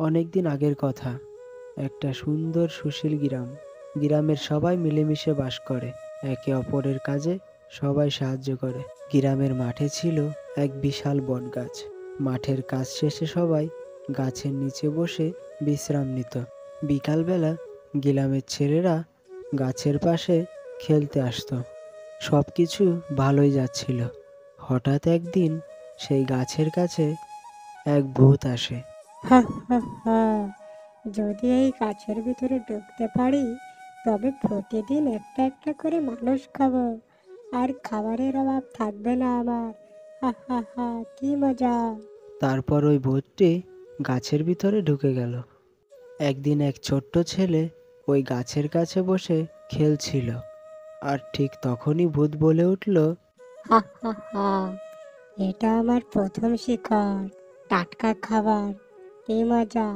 অনেকদিন আগের কথা। একটা সুন্দর সুশীল গ্রাম। গ্রামের সবাই মিলেমিশে বাস করে, একে অপরের কাজে সবাই সাহায্য করে। গ্রামের মাঠে ছিল এক বিশাল বটগাছ। মাঠের কাজ শেষে সবাই গাছের নিচে বসে বিশ্রাম নিত। বিকালবেলা গ্রামের ছেলেরা গাছের পাশে খেলতে আসতো। সবকিছু ভালোই যাচ্ছিল। হঠাৎ একদিন সেই গাছের কাছে এক ভূত আসে। হা হা হা, যদি এই গাছের ভিতরে ঢুকতে পারি তবে প্রতিদিন একটা একটা করে মানুষ খাবো, আর খাবারের অভাব থাকবে না আমার। হা হা হা, কি মজা! তারপর ওই ভূতটি গাছের ভিতরে ঢুকে গেল। একদিন এক ছোট্ট ছেলে ওই গাছের কাছে বসে খেলছিল, আর ঠিক তখনই ভূত বলে উঠল, হা হা হা, এটা আমার প্রথম শিকার, টাটকা খাবার, কি মজা!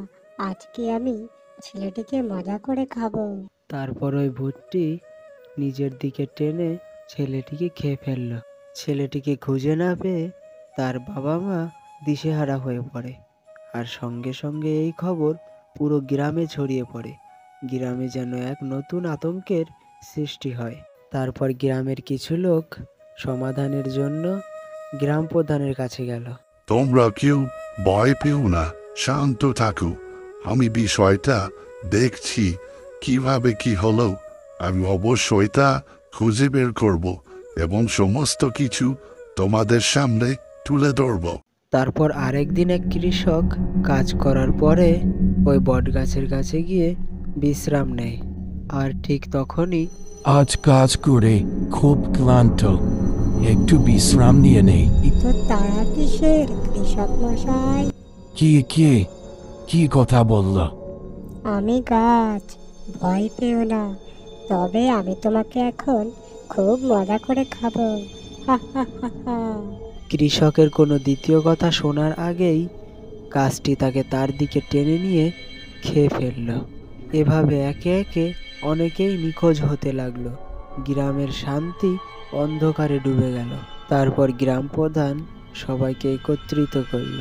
আজকে আমি ছেলেটিকে মজা করে খাবো। তারপর ওই ভূতটি নিজের দিকে টেনে ছেলেটিকে খেয়ে ফেলল। ছেলেটিকে খুঁজে না পেয়ে তার বাবা মা দিশেহারা হয়ে পড়ে, আর সঙ্গে সঙ্গে এই খবর পুরো গ্রামে ছড়িয়ে পড়ে। গ্রামে যেন এক নতুন আতঙ্কের সৃষ্টি হয়। তারপর গ্রামের কিছু লোক সমাধানের জন্য গ্রাম প্রধানের কাছে গেল। তোমরা কেউ ভয় পেও না, শান্ত থাকো। আমি বিষয়টা দেখছি, কিভাবে কি হলো আমি অবশ্যই তা খুঁজে বের করব এবং সমস্ত কিছু তোমাদের সামনে তুলে ধরব। তারপর আরেকদিন এক কৃষক কাজ করার পরে ওই বটগাছের কাছে গিয়ে বিশ্রাম নেয়, আর ঠিক তখনই আজ কাজ করে খুব ক্লান্ত, একটু বিশ্রাম নিয়ে নেই। তো তারা কিসের, কৃষক মশাই? কি কথা বলল? আমি গাছ, ভয় পেও না। তবে আমি তোমাকে এখন খুব মজা করে খাবো। হা হা হা হা। কৃষকের কোনো দ্বিতীয় কথা শোনার আগেই গাছটি তাকে তার দিকে টেনে নিয়ে খেয়ে ফেলল। এভাবে একে একে অনেকেই নিখোঁজ হতে লাগলো। গ্রামের শান্তি অন্ধকারে ডুবে গেল। তারপর গ্রাম প্রধান সবাইকে একত্রিত করল।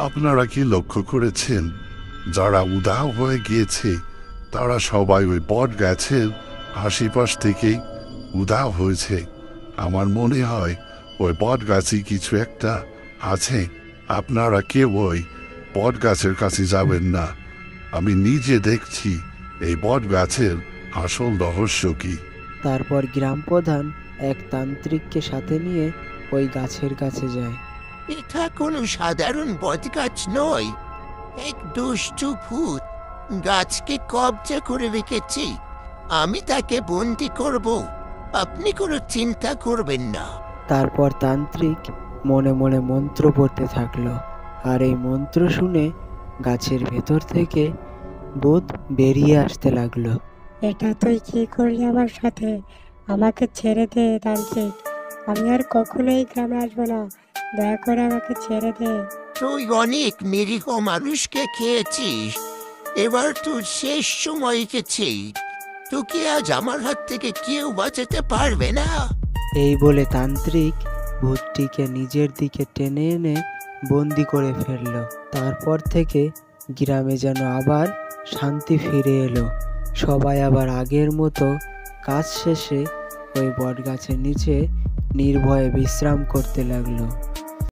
আপনারা কি লক্ষ্য করেছেন, যারা উধাও হয়ে গিয়েছে তারা সবাই ওই বট গাছের আশেপাশ থেকেই উধাও হয়েছে? আমার মনে হয় ওই বট গাছে কিছু একটা আছে। আপনারা কেউ ওই বট গাছের কাছে যাবেন না। আমি নিজে দেখছি এই বট গাছের আসল রহস্য কি। তারপর গ্রাম প্রধান এক তান্ত্রিককে সাথে নিয়ে ওই গাছের কাছে যায়। এটা কোনো সাধারণ বটগাছ নয়, এক দুষ্টু ভূত গাছকে কবজা করে রেখেছি। আমি তাকে বন্দি করব, আপনি কোনো চিন্তা করবেন না। তারপর তান্ত্রিক মনে মনে মন্ত্র পড়তে থাকলো, আর এই মন্ত্র শুনে গাছের ভেতর থেকে ভূত বেরিয়ে আসতে লাগলো। এটা তুই কি করলি আমার সাথে? আমাকে ছেড়ে দে তান্ত্রিক, আমি আর কখনো এই গ্রামে আসবো না। দয়া করে আমাকে ছেড়ে দে। তুই অনেক নিরীহ মানুষকে খেয়েছিস, এবার তোর শেষ সময় এসেছে। তোকে আজ আমার হাত থেকে কেউ বাঁচাতে পারবে না। এই বলে তান্ত্রিক ভূতটিকে নিজের দিকে টেনে এনে বন্দি করে ফেলল। তারপর থেকে গ্রামে যেন আবার শান্তি ফিরে এলো। সবাই আবার আগের মতো কাজ শেষে ওই বটগাছের নিচে নির্ভয়ে বিশ্রাম করতে লাগলো।